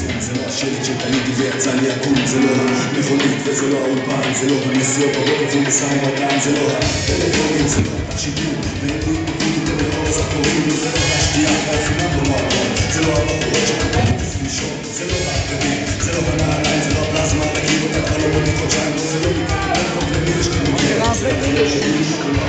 יקום, זה לא השלט שקניתי ויצא לי יקום, זה לא המכונית וזה לא האולפן, זה לא הנסיעות בבוקר ומשא ומתן, זה לא הטלפונים, זה לא התכשיטים ועיבוי מביאים ולא זכורים, זה לא השתייה והאופינם במועדון, זה לא הבחורות שקופות לישון, זה לא הבגדים, זה לא הנעליים, זה לא הפלזמה, להגיד אותה כבר לא מוליך חודשיים, זה לא לקרוא טלפון למי יש לנו גר, זה לא חלק שלי שכולו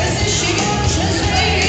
Así